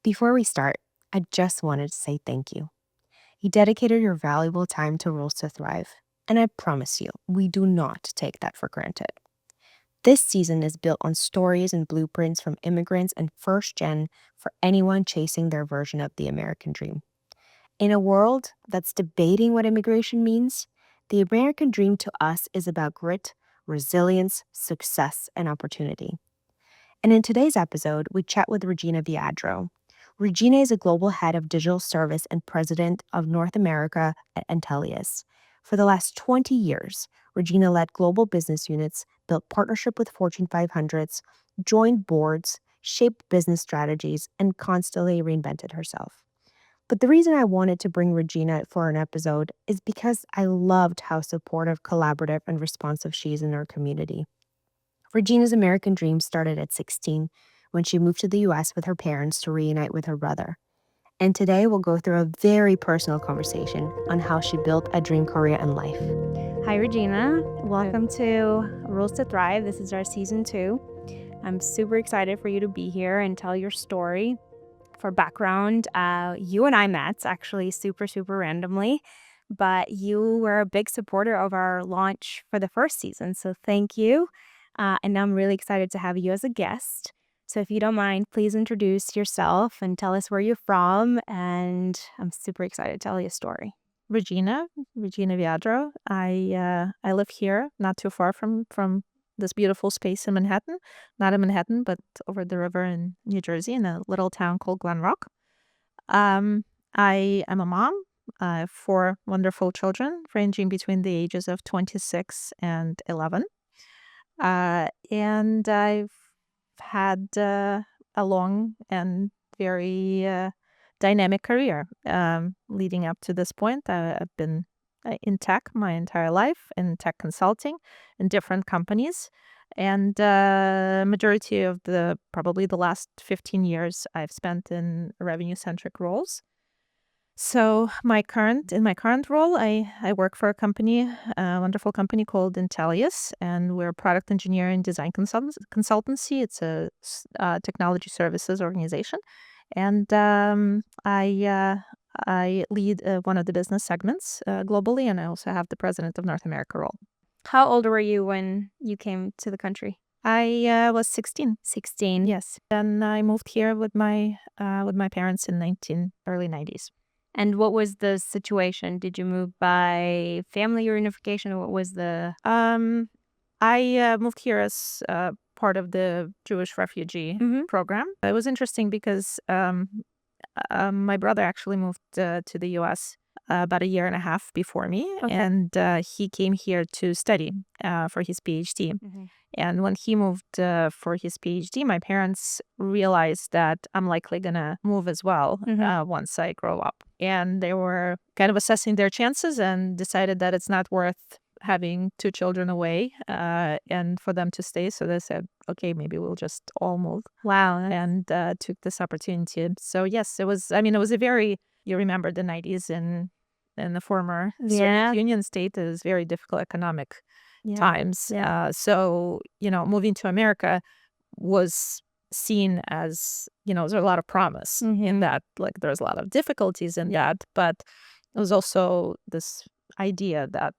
Before we start, I just wanted to say thank you. You dedicated your valuable time to Rules to Thrive, and I promise you, we do not take that for granted. This season is built on stories and blueprints from immigrants and first gen for anyone chasing their version of the American dream. In a world that's debating what immigration means, the American dream to us is about grit, resilience, success, and opportunity. And in today's episode, we chat with Regina Viadro. Regina is a global head of digital service and president of North America at Intellius. For the last 20 years, Regina led global business units, built partnership with Fortune 500s, joined boards, shaped business strategies, and constantly reinvented herself. But the reason I wanted to bring Regina for an episode is because I loved how supportive, collaborative, and responsive she is in our community. Regina's American dream started at 16 when she moved to the US with her parents to reunite with her brother. And today we'll go through a very personal conversation on how she built a dream career and life. Hi, Regina. Welcome to Rules to Thrive. This is our season 2. I'm super excited for you to be here and tell your story. For background, you and I met actually super randomly, but you were a big supporter of our launch for the first season. So thank you. And I'm really excited to have you as a guest. So if you don't mind, please introduce yourself and tell us where you're from. And I'm super excited to tell you a story. Regina Viadro. I live here, not too far from this beautiful space in Manhattan. Not in Manhattan, but over the river in New Jersey, in a little town called Glen Rock. I am a mom. I have 4 wonderful children, ranging between the ages of 26 and 11. And I've had a long and very dynamic career leading up to this point. I've been in tech my entire life, in tech consulting, in different companies. And majority of probably the last 15 years I've spent in revenue-centric roles. So in my current role, I work for a company, a wonderful company called Intellius, and we're a product engineering design consultancy. It's a technology services organization, and I lead one of the business segments globally, and I also have the president of North America role. How old were you when you came to the country? I was 16. 16. Yes, and I moved here with my parents in early 90s. And what was the situation? Did you move by family reunification? What was the... I moved here as part of the Jewish refugee program. It was interesting because my brother actually moved to the U.S. About a year and a half before me, and he came here to study for his PhD. And when he moved for his PhD, my parents realized that I'm likely going to move as well once I grow up. And they were kind of assessing their chances and decided that it's not worth having 2 children away and for them to stay. So they said, okay, maybe we'll just all move. Wow. And took this opportunity. So yes, it was a very, you remember the 90s in the former Soviet Union state, it was very difficult economic times. So, moving to America was seen as, there's a lot of promise in that. Like, there's a lot of difficulties in that, but it was also this idea that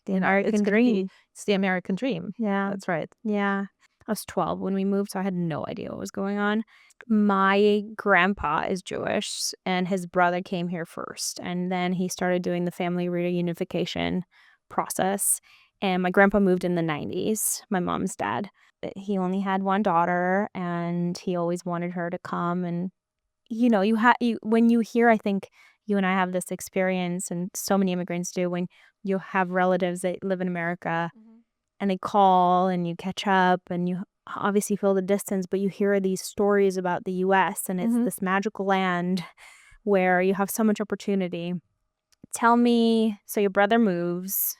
the American dream. It's the American dream. Yeah. That's right. Yeah. I was 12 when we moved, so I had no idea what was going on. My grandpa is Jewish, and his brother came here first, and then he started doing the family reunification process. And my grandpa moved in the 90s, my mom's dad. He only had one daughter, and he always wanted her to come. And, when you hear, I think you and I have this experience, and so many immigrants do, when you have relatives that live in America and they call and you catch up and you obviously feel the distance, but you hear these stories about the US and it's this magical land where you have so much opportunity. Tell me, so your brother moves,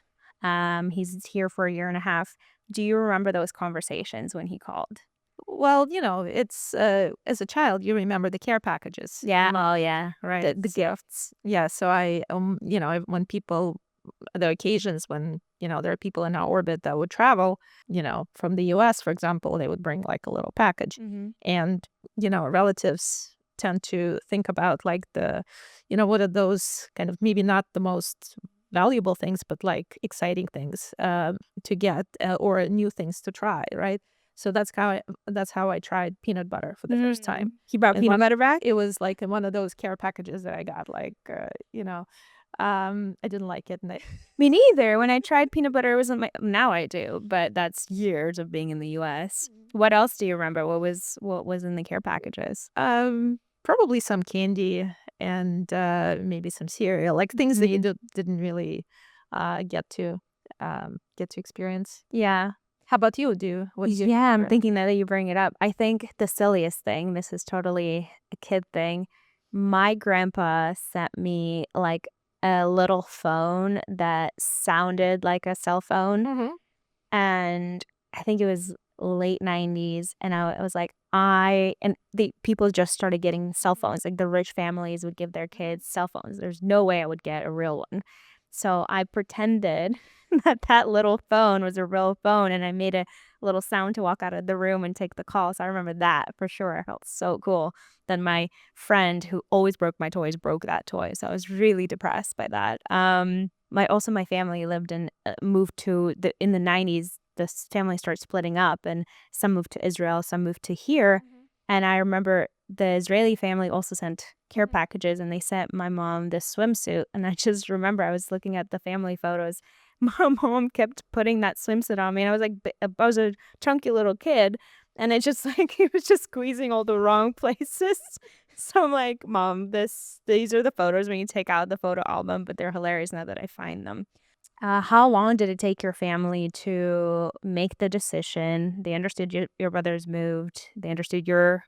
he's here for a year and a half. Do you remember those conversations when he called? Well, it's as a child, you remember the care packages. Yeah. Oh, yeah. Right. The gifts. Yeah. So when people, the occasions when, there are people in our orbit that would travel, from the US, for example, they would bring like a little package. And, relatives tend to think about like what are those kind of maybe not the most valuable things, but like exciting things to get or new things to try, right? So that's how I tried peanut butter for the first time. He brought And peanut butter back? It was like in one of those care packages that I got, like I didn't like it, and Me neither. When I tried peanut butter, it wasn't my. Now I do, but that's years of being in the U.S. What else do you remember? What was in the care packages? probably some candy and maybe some cereal, like things that you didn't really get to experience. Yeah. How about you? Yeah, I'm thinking that you bring it up. I think the silliest thing, this is totally a kid thing. My grandpa sent me like a little phone that sounded like a cell phone. And I think it was late 90s. And I was like, and the people just started getting cell phones. Like the rich families would give their kids cell phones. There's no way I would get a real one. So I pretended that little phone was a real phone, and I made a little sound to walk out of the room and take the call. So I remember that for sure. I felt so cool. Then my friend who always broke my toys broke that toy. So I was really depressed by that. My family moved in the 90s. This family started splitting up, and some moved to Israel, some moved to here. And I remember the Israeli family also sent care packages, and they sent my mom this swimsuit. And I just remember I was looking at the family photos. My mom kept putting that swimsuit on me, and I was like, I was a chunky little kid, and it just like it was just squeezing all the wrong places. So I'm like, Mom, these are the photos when you take out the photo album, but they're hilarious now that I find them. How long did it take your family to make the decision? They understood your brothers moved. They understood you're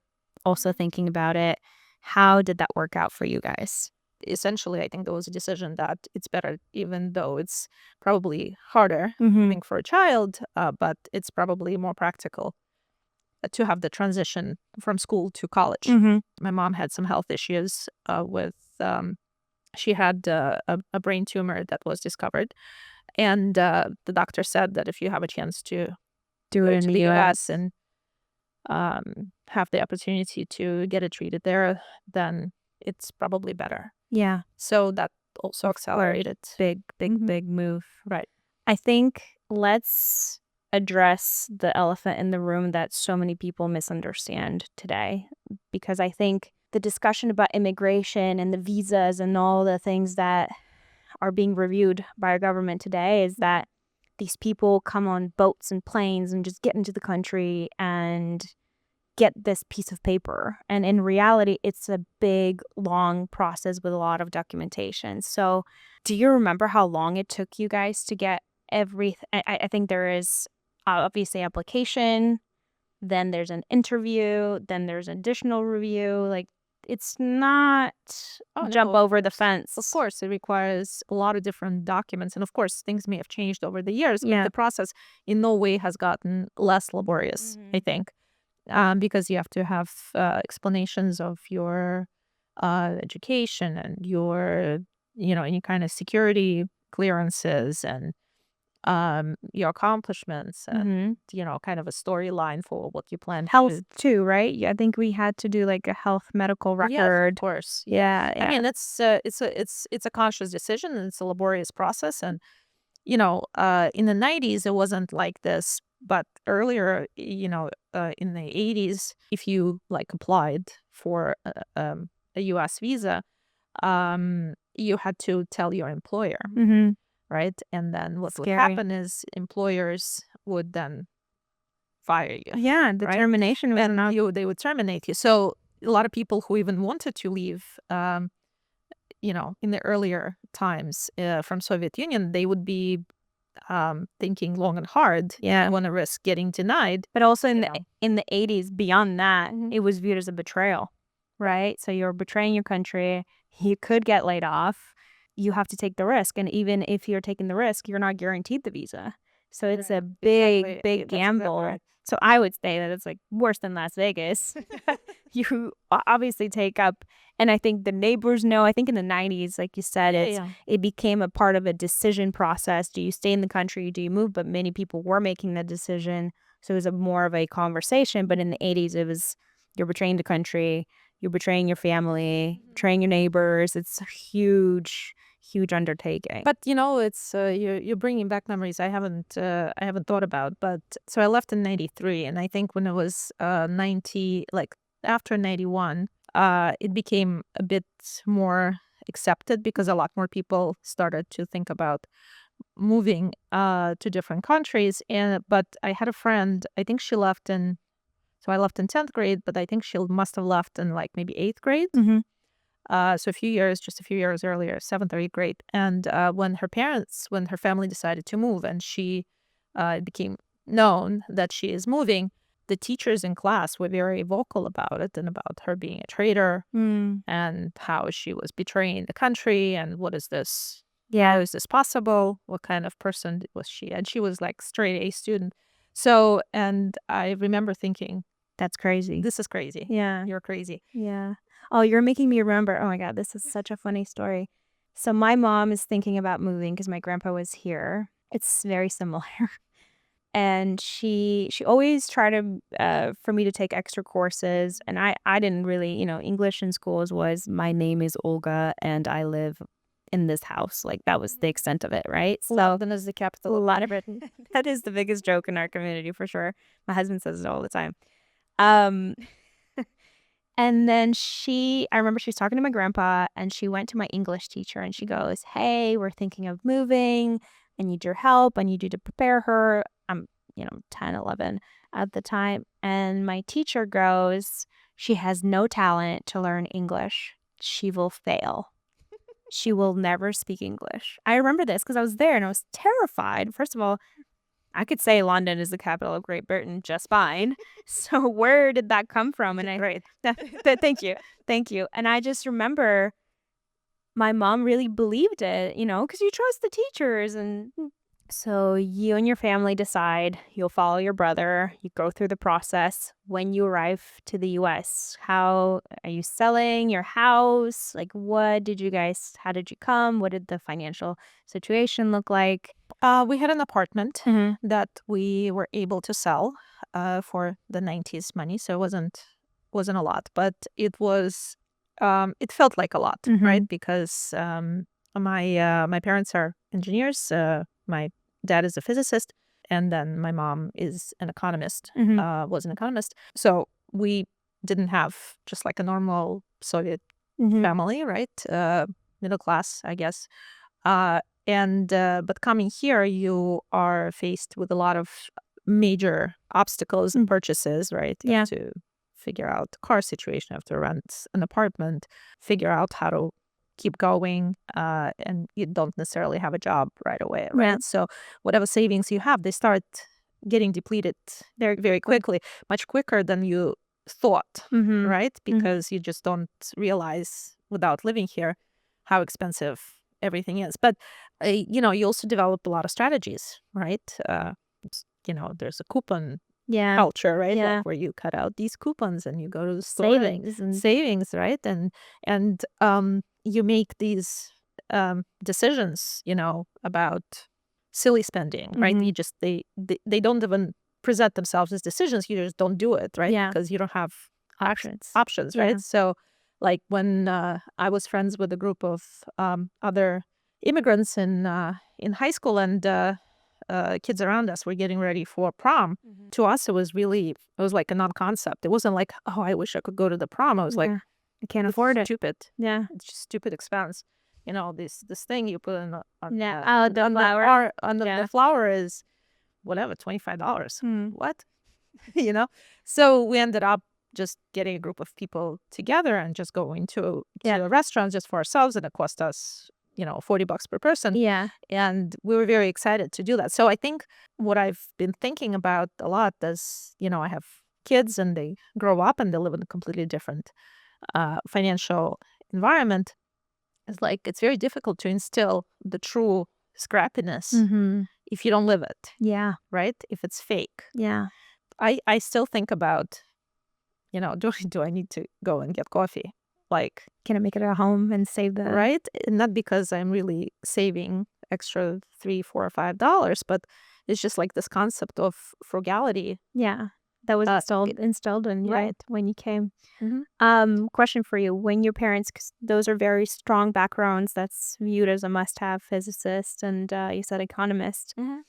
also thinking about it. How did that work out for you guys? Essentially, I think there was a decision that it's better, even though it's probably harder, I think, for a child, but it's probably more practical to have the transition from school to college. My mom had some health issues she had a brain tumor that was discovered. And the doctor said that if you have a chance to Do it in the US and have the opportunity to get it treated there, then it's probably better. Yeah. So that also accelerated. Big move. Right. I think let's address the elephant in the room that so many people misunderstand today, because I think the discussion about immigration and the visas and all the things that are being reviewed by our government today is that these people come on boats and planes and just get into the country and get this piece of paper. And in reality, it's a big, long process with a lot of documentation. So do you remember how long it took you guys to get everything? I think there is obviously application, then there's an interview, then there's additional review. Like, it's not jump over the fence. Of course, it requires a lot of different documents. And of course, things may have changed over the years. Yeah. But the process in no way has gotten less laborious, I think, because you have to have explanations of your education and your, any kind of security clearances and your accomplishments and kind of a storyline for what you plan health too, right? Yeah, I think we had to do like a health medical record. Yes, of course. Yeah. I mean, it's a conscious decision, and it's a laborious process. And in the 90s it wasn't like this, but earlier, in the 80s, if you like applied for a US visa, you had to tell your employer. Right? And then what would happen is employers would then fire you. Yeah, the termination was they would terminate you. So a lot of people who even wanted to leave, in the earlier times from Soviet Union, they would be thinking long and hard. Yeah, want to risk getting denied. But also in the 80s, beyond that, it was viewed as a betrayal, right? So you're betraying your country. You could get laid off. You have to take the risk. And even if you're taking the risk, you're not guaranteed the visa. So it's a big gamble. Right. So I would say that it's like worse than Las Vegas. You obviously take up, and I think the neighbors know. I think in the 90s, like you said, it became a part of a decision process. Do you stay in the country? Do you move? But many people were making that decision. So it was more of a conversation. But in the 80s, it was you're betraying the country. You're betraying your family, betraying your neighbors. It's a huge undertaking. But it's you're bringing back memories I haven't thought about. But so I left in 93, and I think when it was 90, like after 91, it became a bit more accepted because a lot more people started to think about moving to different countries. But I had a friend, I think she left in, so I left in 10th grade, but I think she must have left in like maybe 8th grade. So just a few years earlier, 7th or 8th grade. And when her family decided to move, and it became known that she is moving, the teachers in class were very vocal about it and about her being a traitor and how she was betraying the country. And what is this? How is this possible? What kind of person was she? And she was like straight A student. So, and I remember thinking, That's crazy. this is crazy. Yeah. You're crazy. Yeah. Oh, you're making me remember. Oh my God, this is such a funny story. So my mom is thinking about moving because my grandpa was here. It's very similar. And she always tried to for me to take extra courses, and I didn't really, English in schools was my name is Olga and I live in this house. Like that was the extent of it, right? So London is the capital of Britain. that is the biggest joke in our community for sure. My husband says it all the time. And then I remember she was talking to my grandpa, and she went to my English teacher and she goes, "Hey, we're thinking of moving. I need your help. I need you to prepare her." I'm, 10, 11 at the time. And my teacher goes, "She has no talent to learn English. She will fail. She will never speak English." I remember this because I was there and I was terrified. First of all, I could say London is the capital of Great Britain just fine. So where did that come from? And Right. thank you. Thank you. And I just remember my mom really believed it, because you trust the teachers. And so you and your family decide you'll follow your brother. You go through the process. When you arrive to the US, how are you selling your house? Like, how did you come? What did the financial situation look like? We had an apartment Mm-hmm. that we were able to sell for the 90s money. So it wasn't a lot, but it was, it felt like a lot, right? Because my parents are engineers. My dad is a physicist, and then my mom is an economist, was an economist. So we didn't have just like a normal Soviet family, right? Middle class, I guess. But coming here, you are faced with a lot of major obstacles and purchases, right? You have to figure out the car situation, you have to rent an apartment, figure out how to keep going, and you don't necessarily have a job right away, right? Yeah. So whatever savings you have, they start getting depleted very, very quickly, much quicker than you thought, right? Because you just don't realize without living here how expensive everything is. But you also develop a lot of strategies, right? There's a coupon culture, right? Yeah. Like where you cut out these coupons and you go to the store savings, right? And you make these decisions, about silly spending, right? You just they don't even present themselves as decisions. You just don't do it, right? Yeah. Because you don't have Options, right? Yeah. So like when I was friends with a group of other immigrants in high school, and kids around us were getting ready for prom. To us, it was like a non-concept. It wasn't like, oh, I wish I could go to the prom. I was like, I can't afford it. Stupid. Yeah. It's just stupid expense. This thing you put on The flower. The flower is whatever, $25. What? So we ended up just getting a group of people together and just going to a restaurant just for ourselves, and it cost us $40 per person. Yeah. And we were very excited to do that. So I think what I've been thinking about a lot is, I have kids and they grow up and they live in a completely different financial environment. It's like it's very difficult to instill the true scrappiness if you don't live it. Yeah. Right? If it's fake. Yeah. I still think about, do I need to go and get coffee? Like, can I make it at home and save the right? Not because I'm really saving extra $3, $4, or $5, but it's just like this concept of frugality. Yeah. That was installed in you right. when you came. Mhm. Question for you. When your parents, 'cause those are very strong backgrounds, that's viewed as a must-have, physicist and you said economist. Mhm.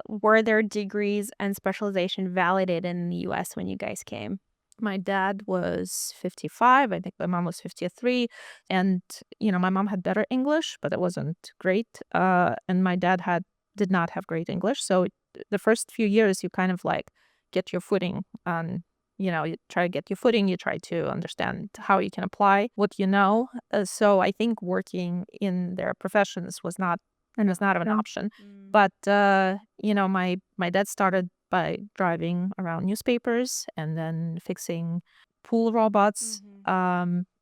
Were their degrees and specialization validated in the US when you guys came? My dad was 55. I think my mom was 53. And, my mom had better English, but it wasn't great. And my dad did not have great English. So the first few years, you kind of like get your footing on, you try to get your footing. You try to understand how you can apply what you know. So I think working in their professions was not an No. option. But, my dad started by driving around newspapers and then fixing pool robots,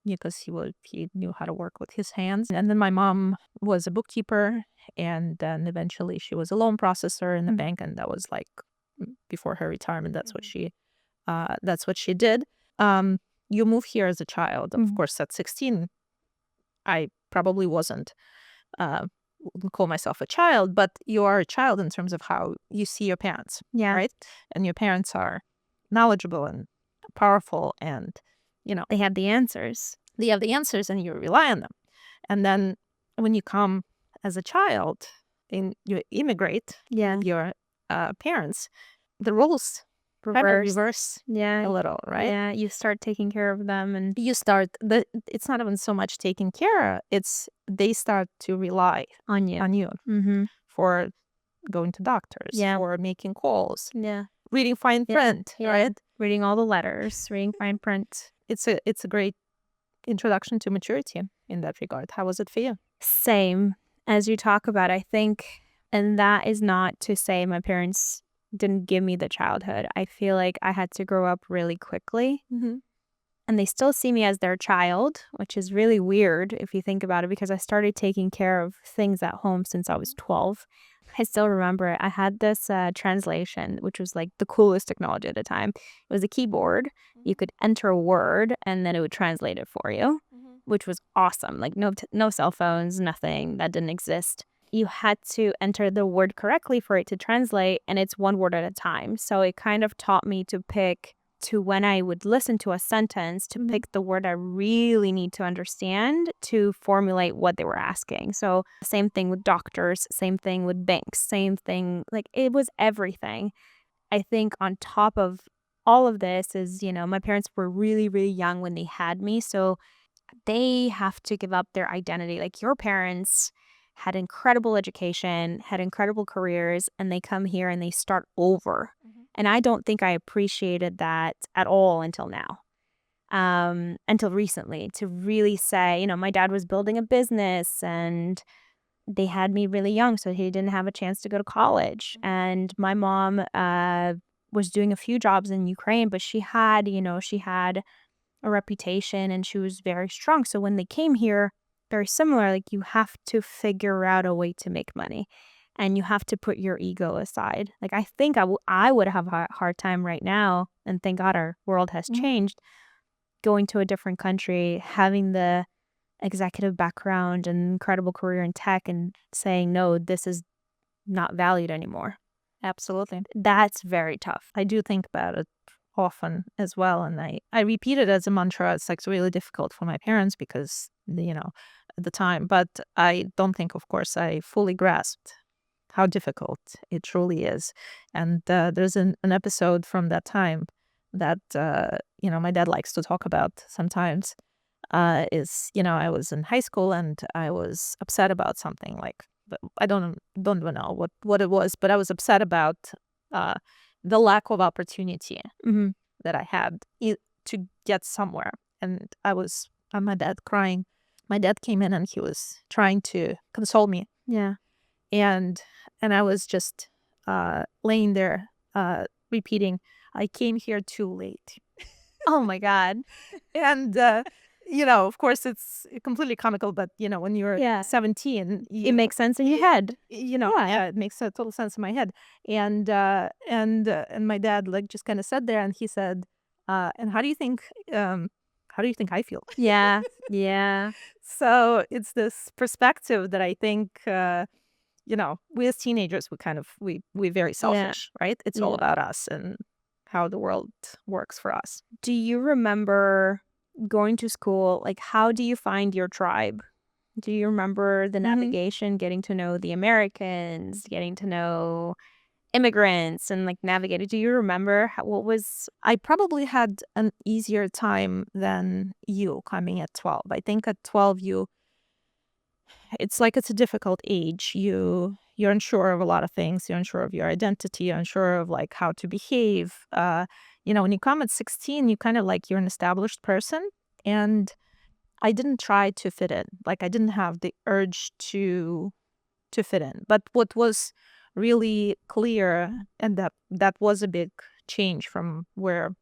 because he knew how to work with his hands. And then my mom was a bookkeeper, and then eventually she was a loan processor in the bank, and that was like before her retirement. That's what she did. You move here as a child. Of course, at 16, I probably wasn't wouldn't call myself a child, but you are a child in terms of how you see your parents, Yeah. right? And your parents are knowledgeable and powerful, and They had the answers. they have the answers, and you rely on them. And then when you come as a child and you immigrate Yeah. with your parents, the roles kind of reverse Yeah. a little, right? Yeah. You start taking care of them and You start it's not even so much taking care, it's they start to rely on you. on you Mm-hmm. for going to doctors, Yeah. for making calls, Yeah. reading fine print, Yeah. right? Reading all the letters, reading fine print. It's a great introduction to maturity in that regard. How was it for you? Same as you talk about, I think, and that is not to say my parents didn't give me the childhood. I feel like I had to grow up really quickly. Mm-hmm. And they still see me as their child, which is really weird if you think about it, because I started taking care of things at home since I was 12. I still remember it. I had this translation, which was like the coolest technology at the time. It was a keyboard. You could enter a word and then it would translate it for you, which was awesome. Like no cell phones, nothing. That didn't exist. You had to enter the word correctly for it to translate, and it's one word at a time. So it kind of taught me to when I would listen to a sentence, to pick the word I really need to understand to formulate what they were asking. So same thing with doctors, same thing with banks, same thing. Like it was everything. I think on top of all of this is, my parents were really, really young when they had me. So they have to give up their identity. Like your parents had incredible education, had incredible careers, and they come here and they start over. And I don't think I appreciated that at all until now. Until recently, to really say, my dad was building a business and they had me really young, so he didn't have a chance to go to college. And my mom was doing a few jobs in Ukraine, but she had a reputation and she was very strong. So when they came here, very similar, like you have to figure out a way to make money and you have to put your ego aside. Like I think I would have a hard time right now, and thank God our world has changed, going to a different country, having the executive background and incredible career in tech and saying, no, this is not valued anymore. Absolutely. That's very tough. I do think about it often as well, and I repeat it as a mantra. It's like really difficult for my parents because at the time, but I don't think, of course, I fully grasped how difficult it truly is. And there's an episode from that time that my dad likes to talk about sometimes. Is I was in high school and I was upset about something, like, but I don't even know what it was, but I was upset about uh, the lack of opportunity that I had to get somewhere. And I was on my bed crying. My dad came in and he was trying to console me. Yeah. And I was just laying there repeating, I came here too late. Oh my God. And of course it's completely comical, but when you're Yeah. 17, It makes sense in your head. yeah, it makes a total sense in my head. And my dad like just kind of sat there and he said, and how do you think I feel? Yeah. Yeah. So it's this perspective that I think we as teenagers, we're very selfish, right? It's all Yeah. about us. And how the world works for us. Do you remember going to school? Like, how do you find your tribe? Do you remember the navigation, getting to know the Americans, getting to know immigrants and like navigating? Do you remember what was? I probably had an easier time than you coming at 12. I think at 12 it's a difficult age. You're unsure of a lot of things. You're unsure of your identity. You're unsure of like how to behave. When you come at 16, you kind of like you're an established person, and I didn't try to fit in. Like I didn't have the urge to fit in. But what was really clear, and that was a big change from where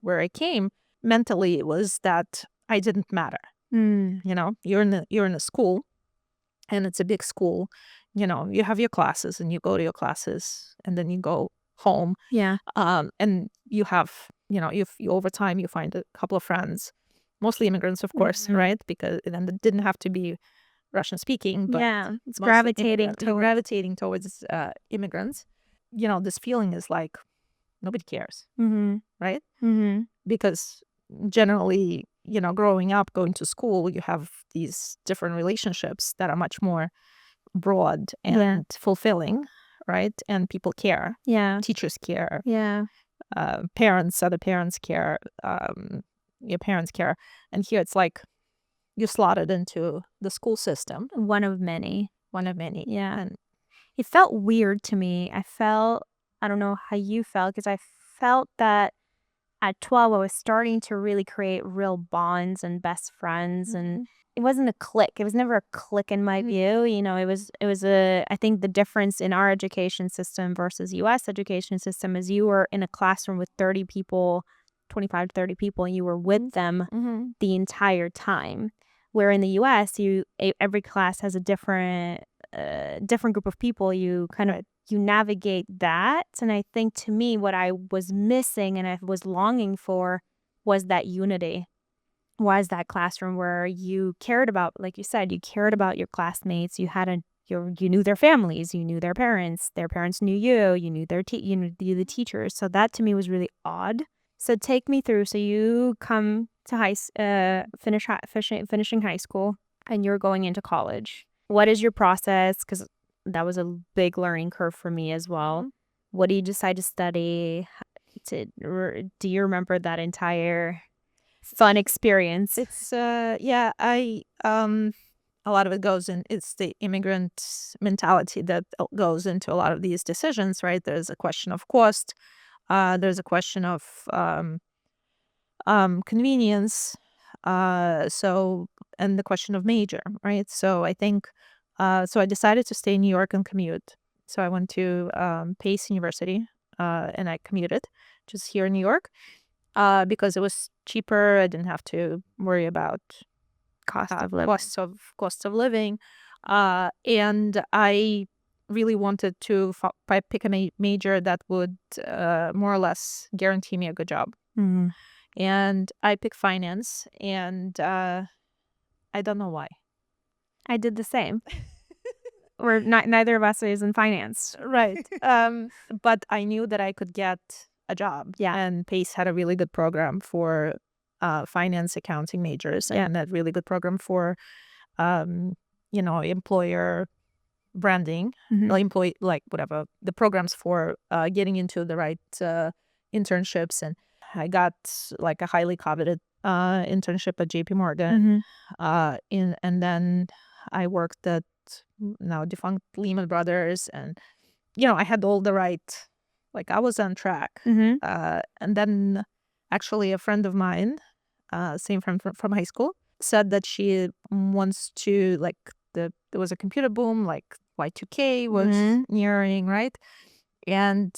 I came mentally, was that I didn't matter. You're in a school, and it's a big school. You have your classes, and you go to your classes, and then you go home. Yeah. And you have, over time you find a couple of friends, mostly immigrants, of course, right? Because then it didn't have to be Russian speaking, but it's mostly gravitating gravitating towards immigrants. This feeling is like nobody cares, right? Because generally, growing up, going to school, you have these different relationships that are much more broad and fulfilling, right? And people care. Yeah. Teachers care. Yeah. Other parents care. Your parents care. And here it's like you're slotted into the school system. One of many. Yeah. And it felt weird to me. I don't know how you felt, because I felt that at 12, I was starting to really create real bonds and best friends. And it wasn't a clique. It was never a clique in my view. I think the difference in our education system versus US education system is you were in a classroom with 30 people, 25 to 30 people, and you were with them the entire time. Where in the US, every class has a different group of people. You kind of you navigate that. And I think to me, what I was missing and I was longing for was that unity. Was that classroom where you cared about, like you said, you cared about your classmates. You knew their families, you knew their parents knew you, you knew you knew the teachers. So that to me was really odd. So take me through. So you come to finishing high school, and you're going into college. What is your process? Because that was a big learning curve for me as well. What do you decide to study? Do you remember that entire fun experience? It's a lot of it goes in. It's the immigrant mentality that goes into a lot of these decisions, right? There's a question of cost. There's a question of convenience. And the question of major, right? So I think, so I decided to stay in New York and commute. So I went to Pace University, and I commuted just here in New York because it was cheaper. I didn't have to worry about Cost of living. And I really wanted to pick a major that would more or less guarantee me a good job. And I picked finance, and I don't know why. I did the same. Neither of us is in finance. Right. But I knew that I could get a job. Yeah. And Pace had a really good program for finance accounting majors, and a really good program for, employer branding, employee, like whatever, the programs for getting into the right internships. And I got like a highly coveted internship at JP Morgan. And then I worked at now defunct Lehman Brothers, and I had all the right, like I was on track. And then actually a friend of mine, same friend from high school, said that she wants to, like, there was a computer boom, like Y2K was nearing, right? And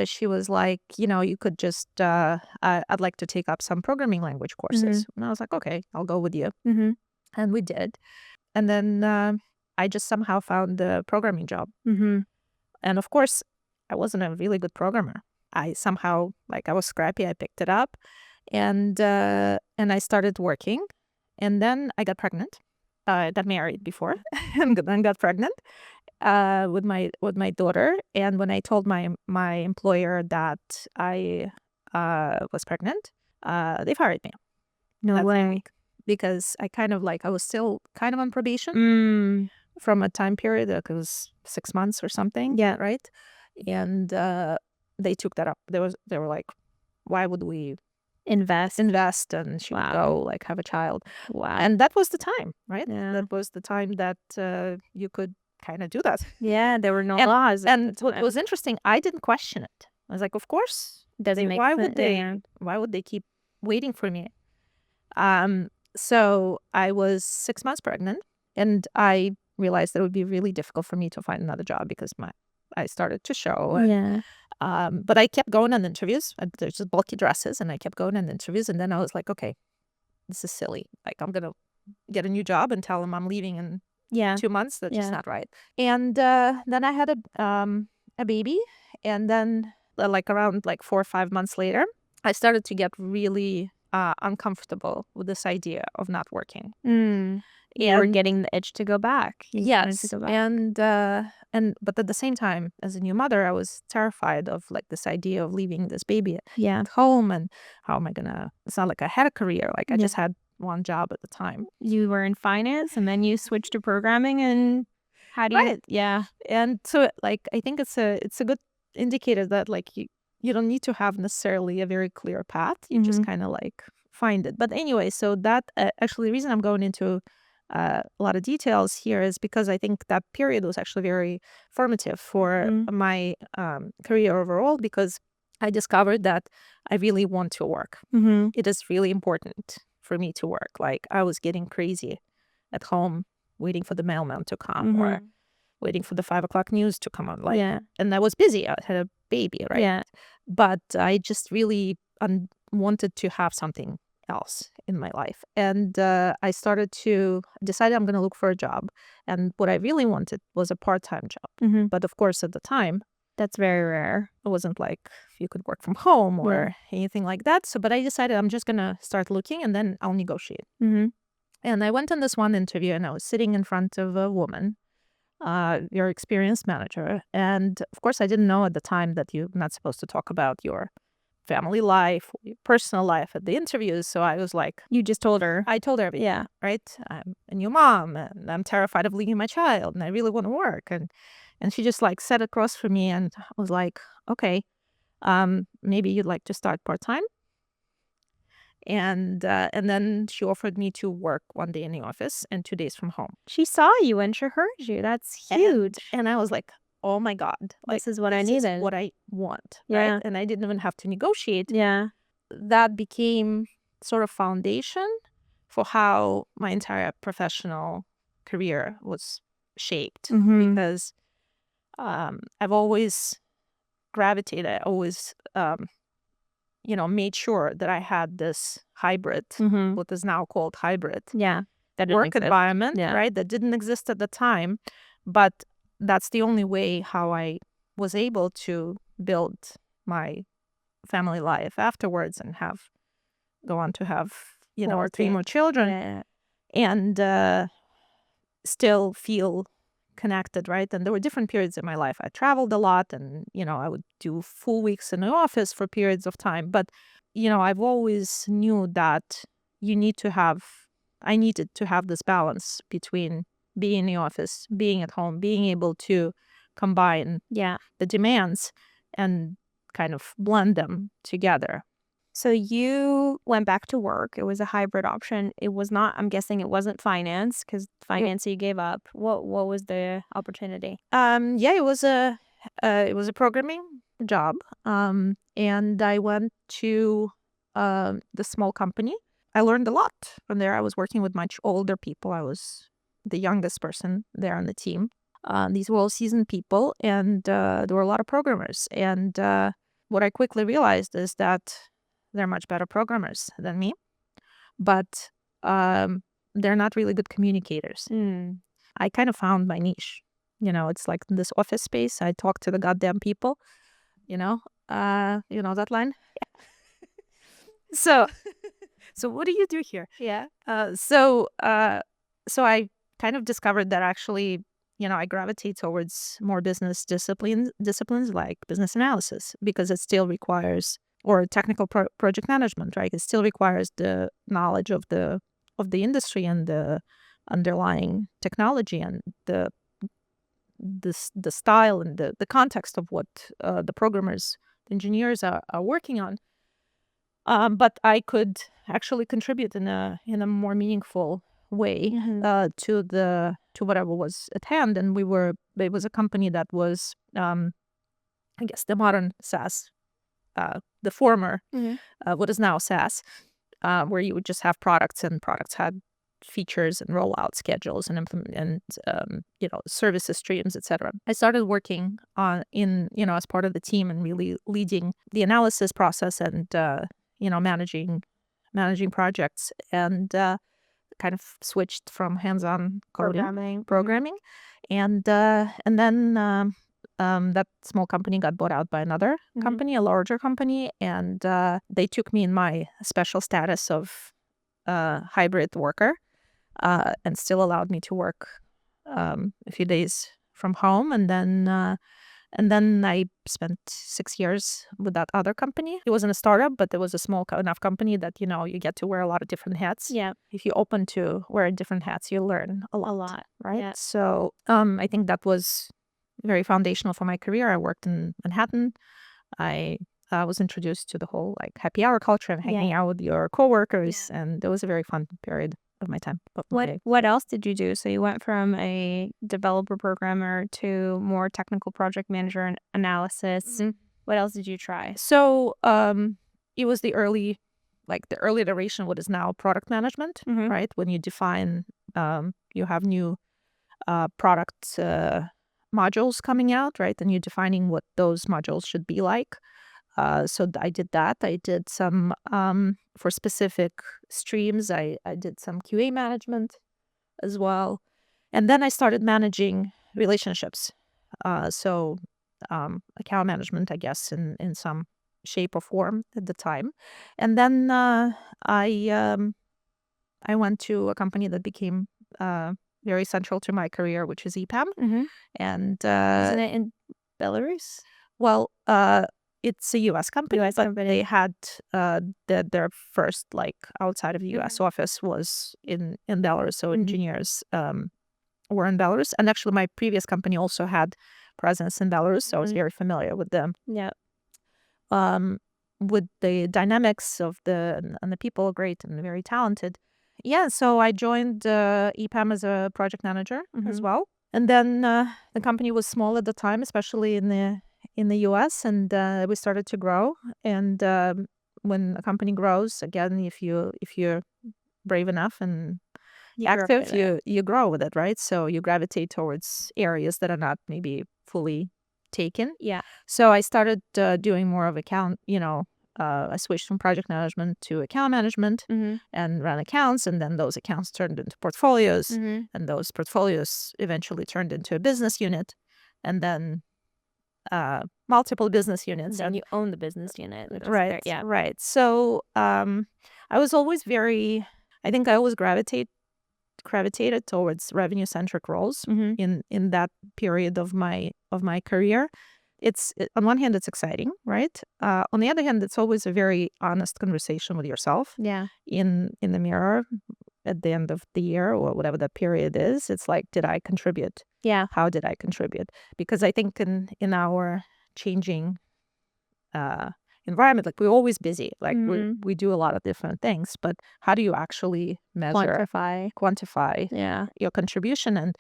she was like, you could just, I'd like to take up some programming language courses. And I was like, okay, I'll go with you. And we did. And then I just somehow found the programming job. And of course, I wasn't a really good programmer. I somehow, like, I was scrappy. I picked it up, and I started working. And then I got pregnant. I got married before, and then got pregnant with my daughter. And when I told my employer that I was pregnant, they fired me. No That's way. like, because I was still kind of on probation from a time period that was 6 months or something. Yeah. Right. And they took that up. They were like, why would we Invest. and she would Wow. go like have a child? Wow. And that was the time, right? Yeah. That was the time that you could kind of do that. Yeah, there were no And- laws. And what was interesting, I didn't question it. I was like, of course. Doesn't make Why sense. would they? Yeah. Why would they keep waiting for me? So I was 6 months pregnant, and I realized that it would be really difficult for me to find another job because I started to show. Yeah. But I kept going on interviews. There's just bulky dresses, and I kept going on interviews. And then I was like, okay, this is silly. Like, I'm gonna get a new job and tell them I'm leaving in Yeah. 2 months. That's just Yeah. not right. And then I had a baby, and then like around like 4 or 5 months later, I started to get really uncomfortable with this idea of not working. You were getting the itch to go back. You wanted to Yes, go back. and but at the same time, as a new mother, I was terrified of like this idea of leaving this baby Yeah. at home, and how am I gonna? It's not like I had a career. Like I Yeah. just had one job at the time. You were in finance and then you switched to programming, and how do you? Right. Yeah. And so like I think it's a good indicator that like you don't need to have necessarily a very clear path. You just kind of like find it. But anyway, so that actually the reason I'm going into a lot of details here is because I think that period was actually very formative for my career overall, because I discovered that I really want to work. It is really important for me to work. Like I was getting crazy at home waiting for the mailman to come or waiting for the 5 o'clock news to come on. Like, Yeah. and I was busy. I had a baby, right? Yeah. But I just really wanted to have something else in my life. And I started to decide I'm going to look for a job. And what I really wanted was a part-time job. But of course, at the time, That's very rare. it wasn't like you could work from home or anything like that. So, but I decided I'm just going to start looking and then I'll negotiate. And I went on this one interview and I was sitting in front of a woman, your experienced manager. And of course, I didn't know at the time that you're not supposed to talk about your family life, your personal life at the interviews. So I was like, You just told her. I told her everything. Yeah. Right. I'm a new mom and I'm terrified of leaving my child and I really want to work. And she just like sat across from me and was like, okay, maybe you'd like to start part-time. And then she offered me to work 1 day in the office and 2 days from home. She saw you and she heard you. That's huge. And I was like, oh my God, like, This is what I this needed. is what I want. Yeah. Right? And I didn't even have to negotiate. Yeah. That became sort of foundation for how my entire professional career was shaped. Because I've always gravitated, I always made sure that I had this hybrid, what is now called hybrid Yeah. That didn't work exist. environment, Yeah. right? That didn't exist at the time, but that's the only way how I was able to build my family life afterwards and go on to have 3 more children. Yeah. And still feel connected, right? And there were different periods in my life. I traveled a lot and, I would do full weeks in the office for periods of time. But, I've always knew that I needed to have this balance between being in the office, being at home, being able to combine the demands and kind of blend them together. So you went back to work. It was a hybrid option. It was not, I'm guessing it wasn't finance, because finance you gave up. What was the opportunity? It was a programming job. And I went to the small company. I learned a lot from there. I was working with much older people. I was the youngest person there on the team. These were all seasoned people, and there were a lot of programmers. And what I quickly realized is that they're much better programmers than me, but they're not really good communicators. I kind of found my niche. It's like in this office space. I talk to the goddamn people. You know that line. So what do you do here? Yeah. So I kind of discovered that actually, I gravitate towards more business disciplines like business analysis, because it still requires or technical project management, right? It still requires the knowledge of the industry and the underlying technology and the style and the context of what the programmers, engineers are working on. But I could actually contribute in a more meaningful way to whatever was at hand. And it was a company that was, I guess, the modern SaaS, the former, what is now SaaS, where you would just have products, and products had features and rollout schedules and services streams, etc. I started working as part of the team and really leading the analysis process and managing projects, and kind of switched from hands-on coding, programming, and then that small company got bought out by another company, a larger company, and they took me in my special status of hybrid worker, and still allowed me to work a few days from home, and then I spent 6 years with that other company. It wasn't a startup, but it was a small enough company that, you get to wear a lot of different hats. Yeah. If you're open to wear different hats, you learn a lot, right? Yeah. So I think that was very foundational for my career. I worked in Manhattan. I was introduced to the whole happy hour culture and hanging out with your coworkers, and it was a very fun period of my time. What else did you do? So you went from a developer programmer to more technical project manager and analysis. What else did you try? So it was the early iteration, what is now product management, right? When you define, you have new product modules coming out, right? And you're defining what those modules should be like. So I did that. I did some, for specific streams, I did some QA management as well. And then I started managing relationships. So account management, I guess, in some shape or form at the time. And then I went to a company that became very central to my career, which is EPAM. And Isn't it in Belarus? Well, it's a U.S. company, but they had their first outside of the U.S. office was in Belarus. So engineers were in Belarus, and actually my previous company also had presence in Belarus, so I was very familiar with them. Yeah. With the dynamics of the people are great and very talented. Yeah, so I joined EPAM as a project manager as well, and then the company was small at the time, especially in the U.S., and we started to grow. And when a company grows, again, if you're brave enough and active, you grow with it, right? So you gravitate towards areas that are not maybe fully taken. Yeah. So I started doing more of account. I switched from project management to account management and ran accounts, and then those accounts turned into portfolios, and those portfolios eventually turned into a business unit, and then multiple business units. And you own the business unit. Right. Yeah. Right. So I was always I think I always gravitated towards revenue-centric roles in that period of my career. On one hand, it's exciting, right? On the other hand, it's always a very honest conversation with yourself. Yeah. In the mirror at the end of the year or whatever that period is, it's like, did I contribute? Yeah. How did I contribute? Because I think in our changing environment, we're always busy. We do a lot of different things, but how do you actually measure, quantify your contribution? And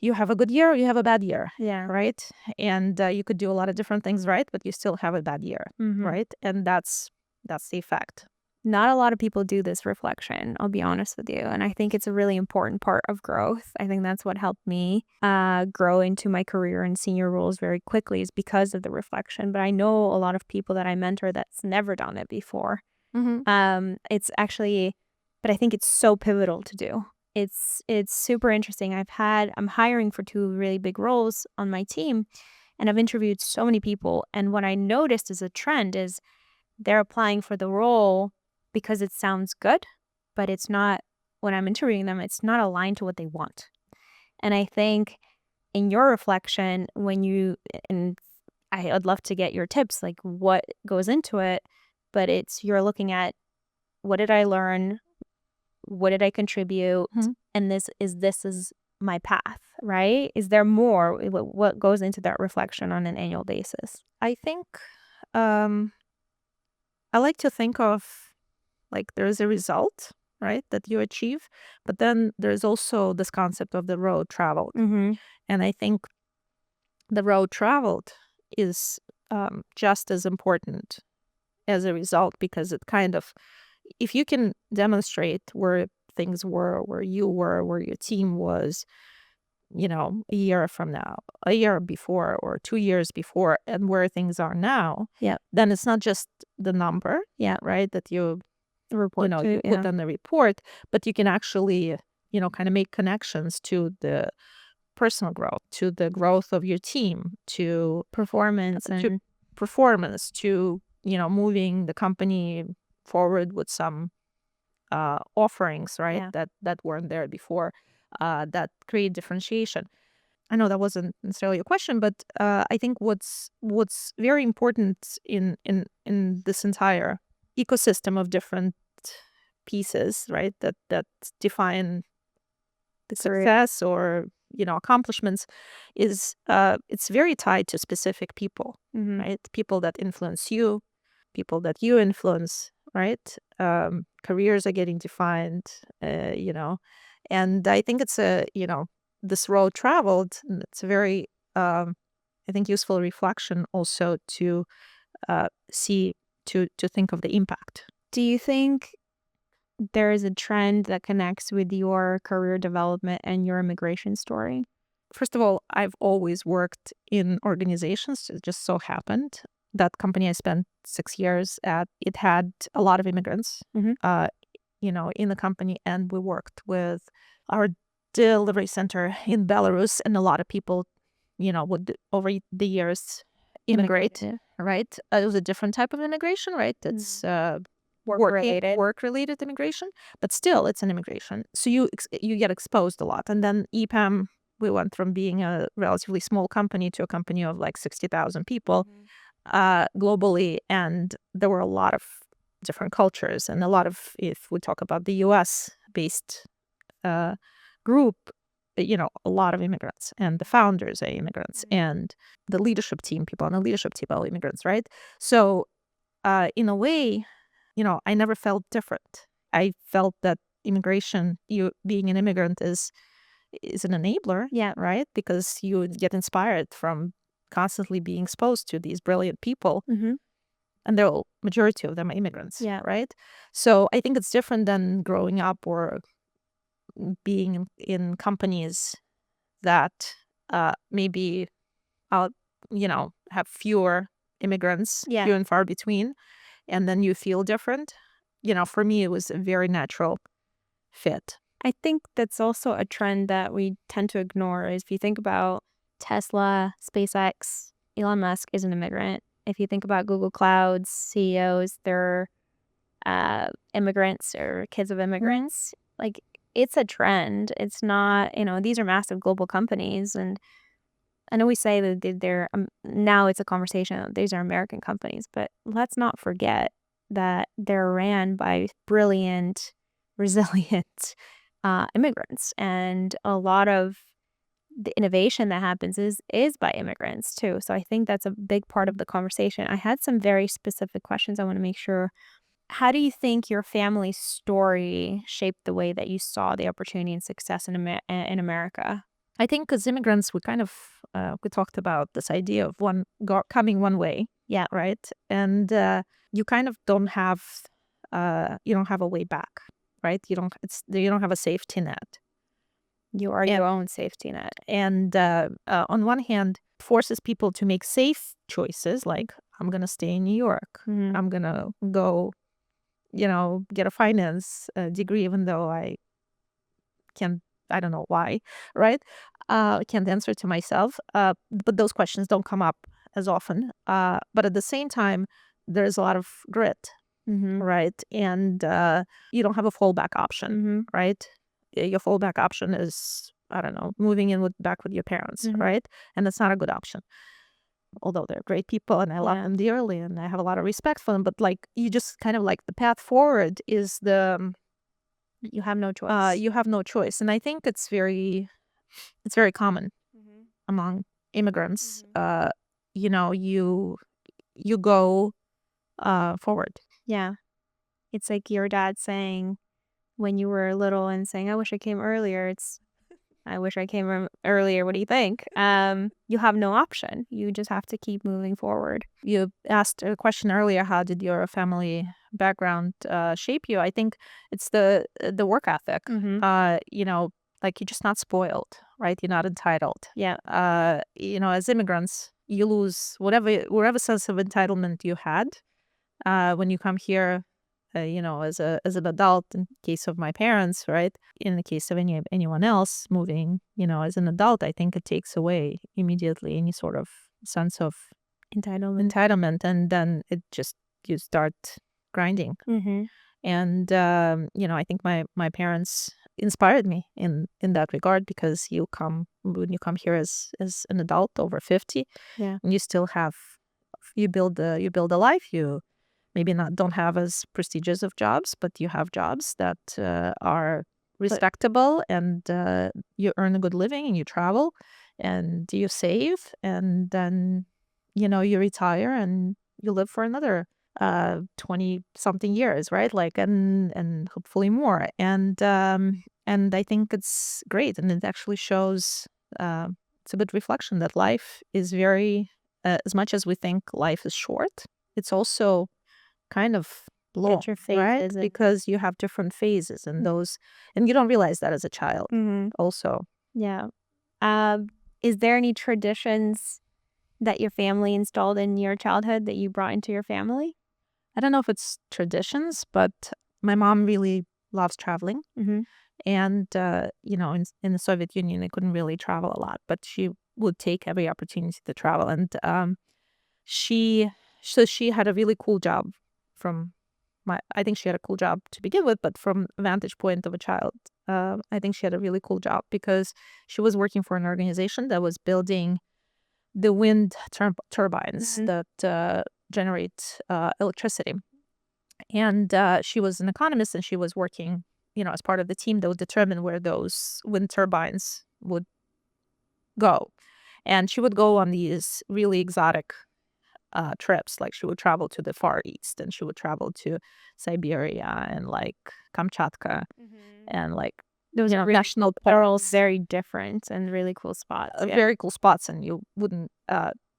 you have a good year or you have a bad year, right? And you could do a lot of different things right, but you still have a bad year, right? And that's the effect. Not a lot of people do this reflection, I'll be honest with you. And I think it's a really important part of growth. I think that's what helped me grow into my career in senior roles very quickly, is because of the reflection. But I know a lot of people that I mentor that's never done it before. It's actually, but I think it's so pivotal to do. It's super interesting. I'm hiring for 2 really big roles on my team, and I've interviewed so many people. And what I noticed as a trend is they're applying for the role because it sounds good, but it's not, when I'm interviewing them, it's not aligned to what they want. And I think in your reflection, when you, and I'd love to get your tips, like what goes into it, but you're looking at, what did I learn? What did I contribute? And this is my path, right? Is there more? What goes into that reflection on an annual basis? I think I like to think of like there's a result, right, that you achieve, but then there's also this concept of the road traveled. And I think the road traveled is just as important as a result, because it kind of, if you can demonstrate where things were, where you were, where your team was, a year from now, a year before, or 2 years before, and where things are now, then it's not just the number, right, that you Report to, you put on the report, but you can actually, kind of make connections to the personal growth, to the growth of your team, to performance and performance, to, moving the company forward with some offerings, right, that weren't there before, that create differentiation. I know that wasn't necessarily a question, but I think what's very important in this entire ecosystem of different pieces, right, that define the success or accomplishments, is it's very tied to specific people, right? People that influence you, people that you influence, right? Careers are getting defined, and I think it's this road traveled. It's a very I think useful reflection also to see, to think of the impact. Do you think there is a trend that connects with your career development and your immigration story? First of all, I've always worked in organizations. It just so happened that company I spent 6 years at, it had a lot of immigrants, in the company, and we worked with our delivery center in Belarus, and a lot of people, would over the years immigrate, right? It was a different type of immigration, right? It's work-related immigration, but still it's an immigration. So you get exposed a lot. And then EPAM, we went from being a relatively small company to a company of like 60,000 people globally, and there were a lot of different cultures, and a lot of, if we talk about the US based group, a lot of immigrants, and the founders are immigrants, and the leadership team, people on the leadership team are immigrants, right? So in a way, I never felt different. I felt that immigration, you being an immigrant is an enabler, right? Because you get inspired from constantly being exposed to these brilliant people, and the majority of them are immigrants, right? So I think it's different than growing up or being in companies that maybe have fewer immigrants, few and far between, and then you feel different. For me, it was a very natural fit. I think that's also a trend that we tend to ignore. Is if you think about Tesla, SpaceX, Elon Musk is an immigrant. If you think about Google Cloud's CEOs, they're immigrants or kids of immigrants. Like, it's a trend. It's not, these are massive global companies. And I know we say that they're, now it's a conversation, these are American companies, but let's not forget that they're ran by brilliant, resilient immigrants. And a lot of the innovation that happens is by immigrants too. So I think that's a big part of the conversation. I had some very specific questions I want to make sure. How do you think your family's story shaped the way that you saw the opportunity and success in America? I think as immigrants, we kind of, we talked about this idea of coming one way. Yeah. Right. And you kind of don't have a way back, right? You don't have a safety net. You are your own safety net. And on one hand, forces people to make safe choices, like I'm going to stay in New York. I'm going to go, get a finance degree, even though I don't know why, right? I can't answer to myself. But those questions don't come up as often. But at the same time, there's a lot of grit, right? And you don't have a fallback option, right? Your fallback option is, I don't know, moving in back with your parents, right? And that's not a good option. although they're great people and I love Yeah. them dearly and I have a lot of respect for them, but like you just kind of like the path forward is You have no choice. you have no choice. And I think it's very common among immigrants. You know, you go forward. Yeah. It's like your dad saying when you were little and saying, I wish I came earlier. It's, I wish I came earlier. What do you think? You have no option. You just have to keep moving forward. You asked a question earlier, how did your family background shape you? I think it's the work ethic. You know, like you're just not spoiled, right? You're not entitled. Yeah. You know, as immigrants, you lose whatever sense of entitlement you had when you come here. You know, as an adult, in case of my parents, right? In the case of anyone else moving, you know, as an adult, I think it takes away immediately any sort of sense of entitlement, and then it just you start grinding. And you know, I think my parents inspired me in that regard, because when you come here as an adult over 50, Yeah. and you still have you build a life. You maybe don't have as prestigious of jobs, but you have jobs that are respectable, and you earn a good living, and you travel, and you save, and then you know you retire and you live for another 20 something years, right? Like and hopefully more. And I think it's great, and it actually shows it's a good reflection that life is very as much as we think life is short, it's also kind of long, Your right? phases. Because you have different phases, and those, and you don't realize that as a child. Also, Yeah. Is there any traditions that your family installed in your childhood that you brought into your family? I don't know if it's traditions, but my mom really loves traveling. And you know, in the Soviet Union, they couldn't really travel a lot, but she would take every opportunity to travel. And she had a really cool job from I think she had a cool job to begin with, but from a vantage point of a child, I think she had a really cool job, because she was working for an organization that was building the wind turbines that generate electricity. And she was an economist, and she was working, you know, as part of the team that would determine where those wind turbines would go. And she would go on these really exotic trips. Like she would travel to the Far East, and she would travel to Siberia and like Kamchatka and like Those are national they're all parks. very different and really cool spots. Very cool spots, and you wouldn't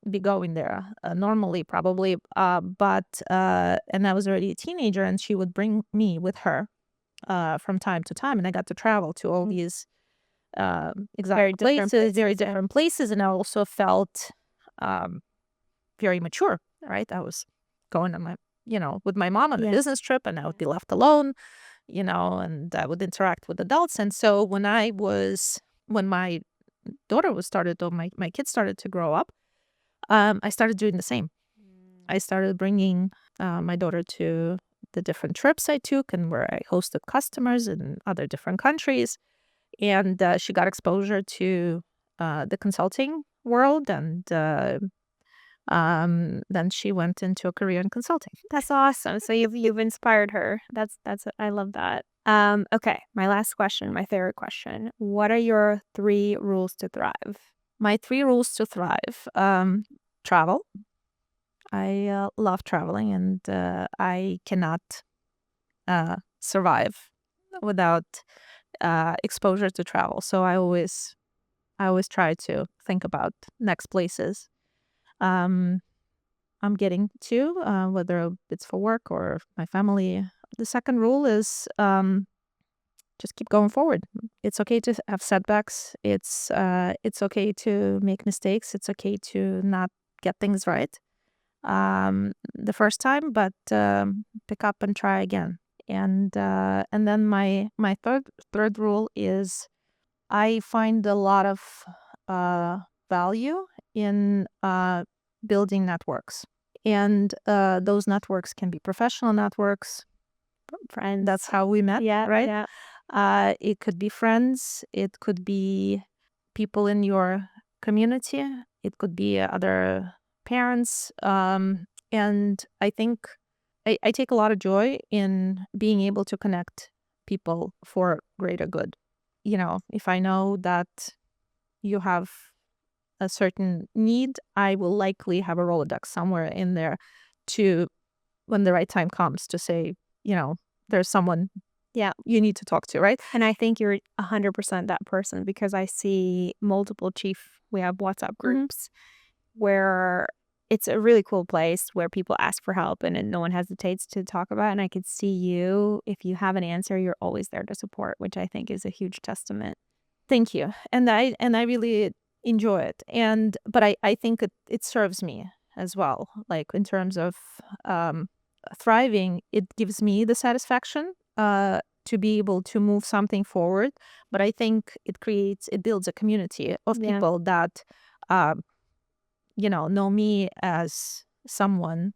be going there normally, probably. And I was already a teenager, and she would bring me with her from time to time, and I got to travel to all these exotic places, very different places, and I also felt very mature, right? I was going on with my mom on a business trip, and I would be left alone, and I would interact with adults. And so when my daughter my kids started to grow up, I started doing the same. I started bringing my daughter to the different trips I took, and where I hosted customers in other different countries. And she got exposure to the consulting world, and then she went into a career in consulting. That's awesome. So you've inspired her. That's I love that. Okay, my last question, my favorite question. What are your 3 rules to thrive? My 3 rules to thrive: travel. I love traveling, and I cannot survive without exposure to travel. So I always try to think about next places I'm getting to, whether it's for work or my family. The second rule is just keep going forward. It's okay to have setbacks. It's okay to make mistakes. It's okay to not get things right the first time, but pick up and try again. And then my third rule is I find a lot of value in building networks. And those networks can be professional networks, Friends. That's how we met, right? Yeah. It could be friends. It could be people in your community. It could be other parents. And I think I take a lot of joy in being able to connect people for greater good. If I know that you have a certain need, I will likely have a Rolodex somewhere in there to, when the right time comes, to say, there's someone you need to talk to, right? And I think you're 100% that person, because I see multiple we have WhatsApp groups where it's a really cool place where people ask for help and no one hesitates to talk about it. And I could see you, if you have an answer, you're always there to support, which I think is a huge testament. Thank you. And I really enjoy it. But I think it serves me as well. Like, in terms of thriving, it gives me the satisfaction to be able to move something forward. But I think it builds a community of people that know me as someone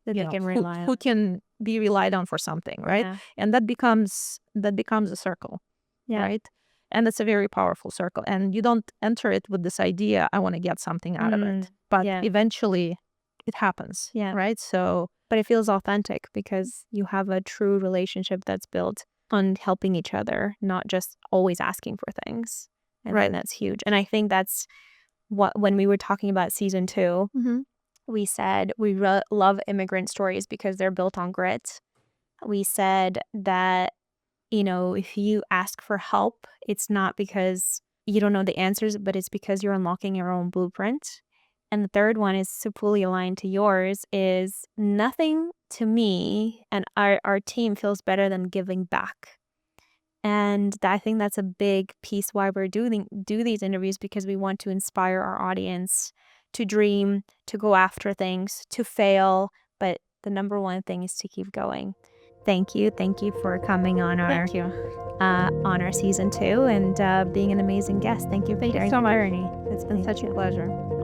that they can rely on, who can be relied on for something, right? And that becomes a circle, right? And it's a very powerful circle. And you don't enter it with this idea, I want to get something out of it. But eventually it happens, right? But it feels authentic because you have a true relationship that's built on helping each other, not just always asking for things. And right. That's huge. And I think that's when we were talking about season 2, we said we love immigrant stories because they're built on grit. We said that, if you ask for help, it's not because you don't know the answers, but it's because you're unlocking your own blueprint. And the third one is so fully aligned to yours, is nothing to me and our team feels better than giving back. And I think that's a big piece why we're do these interviews, because we want to inspire our audience to dream, to go after things, to fail. But the number one thing is to keep going. Thank you for coming on our season 2 and being an amazing guest. Thank you for sharing your journey. It's been such a pleasure.